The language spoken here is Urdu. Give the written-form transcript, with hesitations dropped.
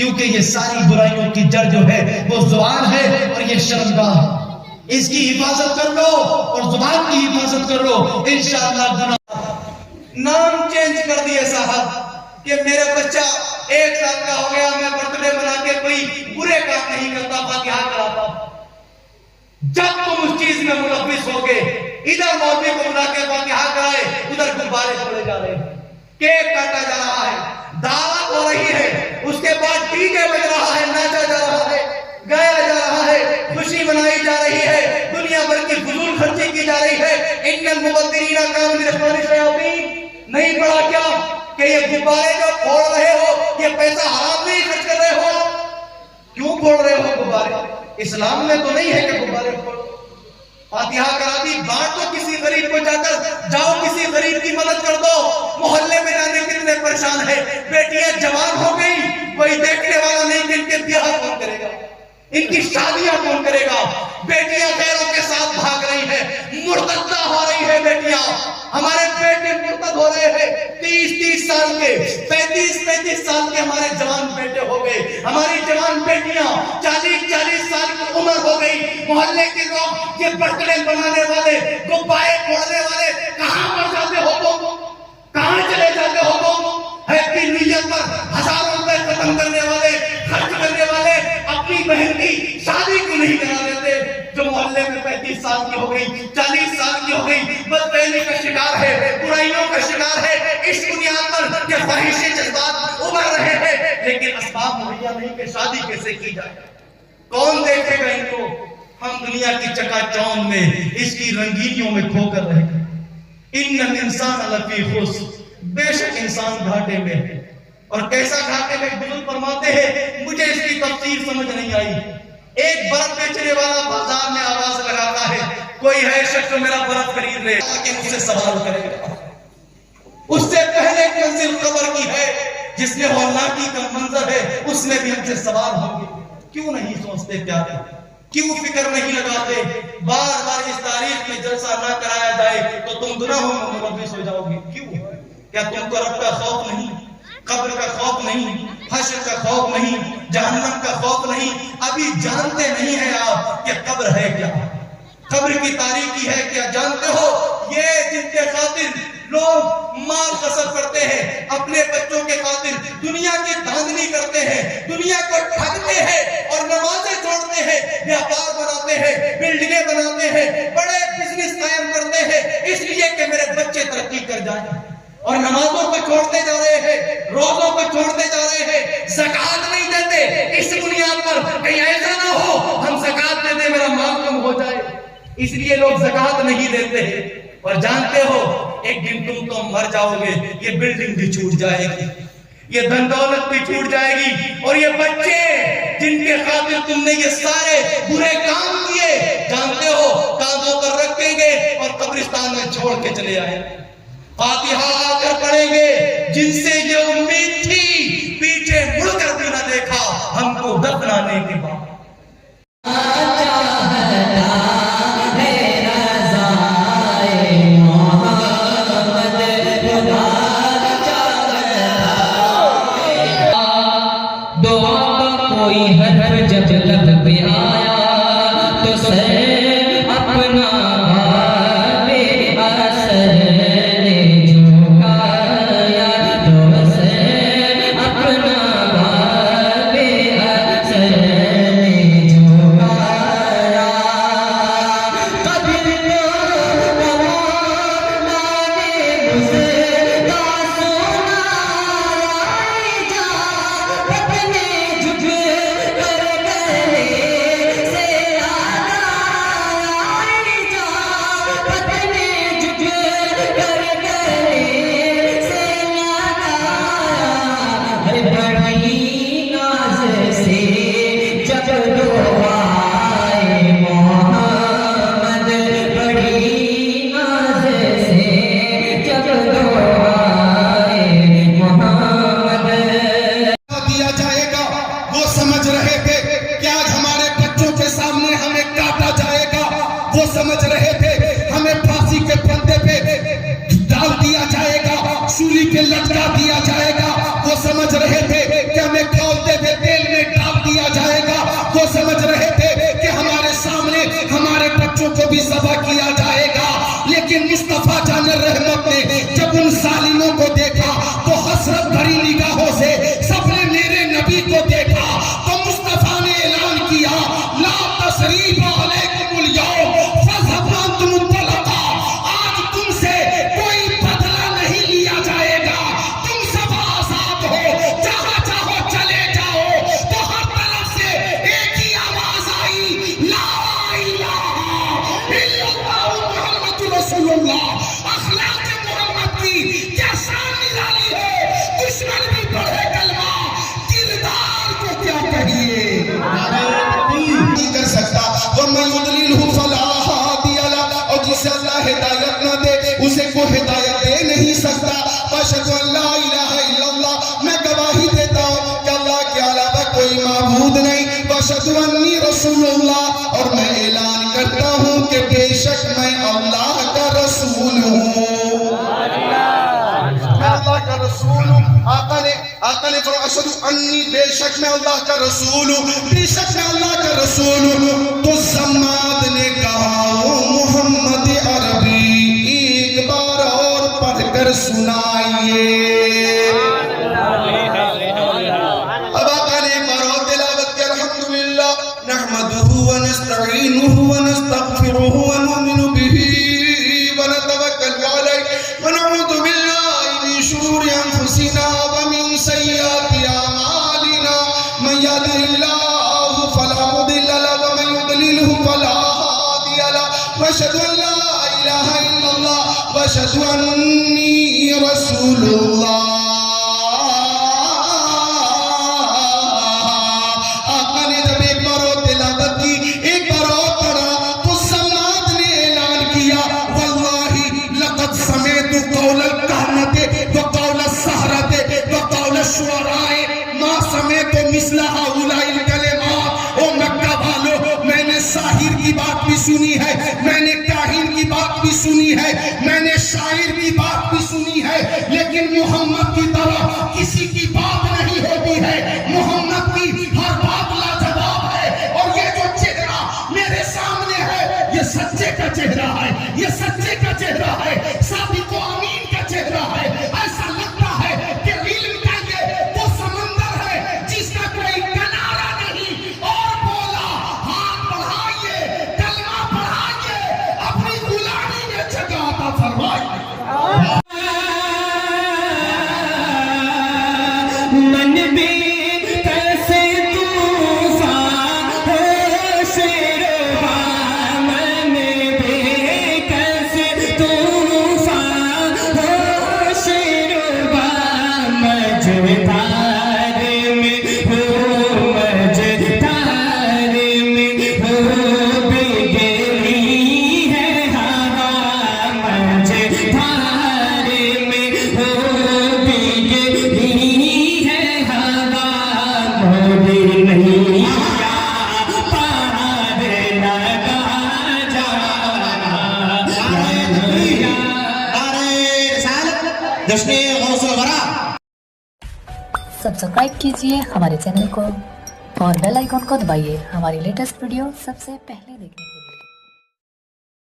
کیونکہ یہ ساری برائیوں کی جڑ جو ہے وہ زبان ہے اور یہ شرمگاہ ہے. اس کی حفاظت کر لو اور زبان کی حفاظت کر لو, انشاءاللہ گناہ. نام چینج کر دیے صاحب کہ میرا بچہ 1 سال کا ہو گیا, میں برتھ ڈے منا کے کوئی برے کام نہیں کرتا, فاتحہ کراتا. جب تم اس چیز میں ملوث ہو گئے, ادھر مولوی کو بلا کے فاتحہ کرائے, ادھر غبارے چھوڑے جا رہے ہیں, کیک کاٹا جا رہا ہے, دعوت ہو رہی ہے, اس کے بعد ڈی جے بج رہا ہے, ناچا جا رہا ہے, گایا جا رہا ہے, خوشی منائی جا رہی ہے, دنیا بھر کی فضول خرچی کی جا رہی ہے. ان المبذرین کانوا من اخوان الشیاطین. نہیں پڑھا کیا کہ یہ غبارے جو پھوڑ رہے ہو یہ پیسہ حرام نہیں خرچ کر رہے ہو؟ کیوں پھوڑ رہے ہو غبارے؟ اسلام میں تو نہیں ہے کہ غبارے پھوڑو. فاتحہ کرا دی, بانٹ دو کسی غریب کو, جا کر جاؤ کسی غریب کی مدد کر دو. محلے میں جانے کتنے پریشان ہیں, بیٹیاں جوان ہو گئی, کوئی دیکھنے والا نہیں کہ ان کے بیاہ کون کرے گا, ان کی شادیاں کون کرے گا. بیٹیاں غیروں کے ساتھ بھاگ رہی ہیں, مرتدہ ہو رہی ہے بیٹیاں. ہمارے بیٹے مرتد ہو رہے ہیں, 30 سال کے, 35 سال کے ہمارے جوان بیٹے ہو گئے, ہماری جوان بیٹیاں 40 سال کی عمر ہو گئی. محلے کے لوگ یہ برتھ ڈے بنانے والے, غبارے پھوڑنے والے کہاں پر جاتے ہو تم, کہاں چلے جاتے ہو تم؟ ہیپی نیو ایئر پر ہزاروں روپے ختم کرنے والے, خرچ کرنے والے اپنی بہن کی شادی کیوں نہیں کرا دیتے جو محلے میں 35 سال کی ہو گئی, 40 سال کی ہو گئی, بد فہمی کا شکار ہے, برائیوں کا شکار ہے, اس بنیاد پر کہ خواہشی جذبات ابھر رہے ہیں, لیکن اسباب مہیا نہیں کہ شادی کیسے کی جائے. کون دیکھے گا ان کو؟ ہم دنیا کی چکا چوند میں, اس کی رنگینیوں میں کھو کر رہے گا. ان الانسان لفی خسر, بے شک انسان گھاٹے میں ہے. اور کیسا گھاٹے میں؟ بزرگ فرماتے ہیں, مجھے اس کی تفسیر سمجھ نہیں آئی. ایک برف بیچنے والا بازار میں آواز لگاتا ہے, کوئی ہے شخص جو میرا برف خرید لے, کہ مجھ سے سوال کرے گا. اس سے پہلے منزل قبر کی ہے, جس میں ہولناکی کا منظر ہے, اس میں بھی ہم سے سوال ہوں گے. کیوں نہیں سوچتے پیارے, کیوں فکر نہیں لگاتے؟ بار بار اس تاریخ میں جلسہ نہ کرایا جائے تو تم گناہوں میں ملوث ہو جاؤ گے. کیوں؟ کیا تم کو رب کا خوف نہیں, قبر کا خوف نہیں, حشر کا خوف نہیں, جہنم کا خوف نہیں؟ ابھی جانتے نہیں ہیں آپ کہ قبر ہے کیا, قبر کی تاریکی ہے کیا جانتے ہو؟ یہ جن کے خاطر لوگ مال قصب کرتے ہیں, اپنے بچوں کے خاطر دنیا کی دھاندلی کرتے ہیں, دنیا کو ٹھگتے ہیں اور نمازیں چھوڑتے ہیں, بیاپار بناتے ہیں, بلڈنگیں بناتے ہیں, بڑے بزنس قائم کرتے ہیں, اس لیے کہ میرے بچے ترقی کر جائیں. اور نمازوں کو چھوڑتے جا رہے ہیں, روزوں کو چھوڑتے جا رہے ہیں, زکات نہیں دیتے اس بنیاد پر کہیں ایسا نہ ہو ہم زکات دے دیں میرا مال کم ہو جائے. اس لیے لوگ زکات نہیں دیتے ہیں. اور جانتے ہو ایک دن تم تو مر جاؤ گے, یہ بلڈنگ بھی چھوٹ جائے گی, یہ دھن دولت بھی چھوٹ جائے گی, اور یہ بچے جن کے خاطر تم نے یہ سارے برے کام کیے, جانتے ہو کاندھوں پر رکھیں گے اور قبرستان میں چھوڑ کے چلے آئے. فاتحہ آ کر پڑھیں گے, جن سے یہ امید تھی پیچھے مڑ کر بھی نہ دیکھا ہم کو دفنانے کے بعد. کوئی حرف جب لب پہ آیا تو سر اپنا بے اثر نے جھکایا, تو سر اپنا بے اثر نے جھکایا. قدر تو مولا نے گزر کا سنایا جا, اپنے جھک سمجھ رہے تھے ہمیں پھانسی کے پھندے پہ ڈال دیا جائے گا, سولی پہ لٹکا دیا جائے گا. وہ سمجھ رہے تھے کہ ہمیں کھولتے ہوئے بھی ذبح کیا جائے گا. لیکن مصطفیٰ جان رحمت نے جب ان ظالموں کو دیکھا تو حسرت بھری نگاہوں سے سب نے میرے نبی کو دیکھا. تو مصطفیٰ نے اعلان کیا لا تثریب علیکم الیوم فاذهبوا انتم الطلقاء. آج تم سے کوئی بدلہ نہیں لیا جائے گا, تم سب آزاد ہو, جہاں چاہو چلے جاؤ. تو ہر طرف سے ایک ہی آواز آئی لا الہ الا اللہ محمد رسول اللہ. اخلاق محمد کی کیا شان نرالی ہے, دشمن بھی پڑھے کلمہ, کردار کو کیا کہیے. نہیں کر سکتا. وَمَن يُضْلِلْهُ فَلَا هَادِيَ لَهُ, اور جسے اللہ ہدایت نہ دے اسے کوئی ہدایت دے نہیں سکتا. وَأَشْهَدُ أَن لَّا إِلَٰهَ إِلَّا اللَّهُ, میں گواہی دیتا ہوں کہ اللہ کے علاوہ کوئی معبود نہیں. وَأَشْهَدُ أَنِّي رَسُولُ اللَّهِ, اور میں اعلان کرتا ہوں کہ بے شک میں اللہ کا رسول ہوں. میں اللہ کا رسول ہوں. آقا نے فرمایا اشہدو انی, بے شک میں اللہ کا رسول ہوں, بے شک میں اللہ کا رسول ہوں. تو زماد نے کہا محمد عربی ایک بار اور پڑھ کر سنائیے. اب آقا نے ایک بار اور تلاوت کی الحمدللہ نحمدہ ونستعینہ ونستغفرہ ونؤمن بہ ونتوکل علیہ ونعوذ باللہ من شرور انفسنا ومن سیئات اعمالنا. من یهده اللہ فلا مضل له ومن یضللہ فلا ہادی له. واشهد ان لا الہ الا اللہ واشهد انی رسول اللہ. آقا نے جب ایک بار اور تلاوت کی, ایک بار اور پڑھا, تو سماد نے اعلان کیا واللہ لقد سمعت قول الکہنۃ وقول السحرۃ وقول الشعراء ما سمعت مثل هؤلاء الکلمات. او مکہ والو, میں نے ساحر کی بات بھی سنی ہے, میں نے کاہن کی بات بھی سنی ہے, میں نے شاعر کی بات بھی سنی ہے, لیکن محمد کی طرح کسی کی بات نہیں ہوتی ہے. محمد کی ہر بات لاجواب ہے. اور یہ جو چہرہ میرے سامنے ہے یہ سچے کا چہرہ ہے, یہ سچے کا چہرہ ہے, صادق و امین کا چہرہ ہے. ایسا لگتا ہے کہ علم کا یہ وہ سمندر ہے جس کا کوئی کنارہ نہیں. اور بولا ہاتھ بڑھائیے, کلمہ پڑھائیے, اپنی غلامی میں جگہ عطا فرمائیے. من بھی کیسے طوفان ہو شیروا, من بھی کیسے طوفان ہو شیروا. مجدار میں ہو, مجدار میں ہو, بگڑی ہے ہوا. مجدار میں ہو, بگڑی ہے ہوا. موری نہیں پار لگا جانا. جشن غوث الورا. سبسکرائب کیجئے ہمارے چینل کو اور بیل آئیکن کو دبائیے ہماری لیٹسٹ ویڈیو سب سے پہلے دیکھنے کے لیے.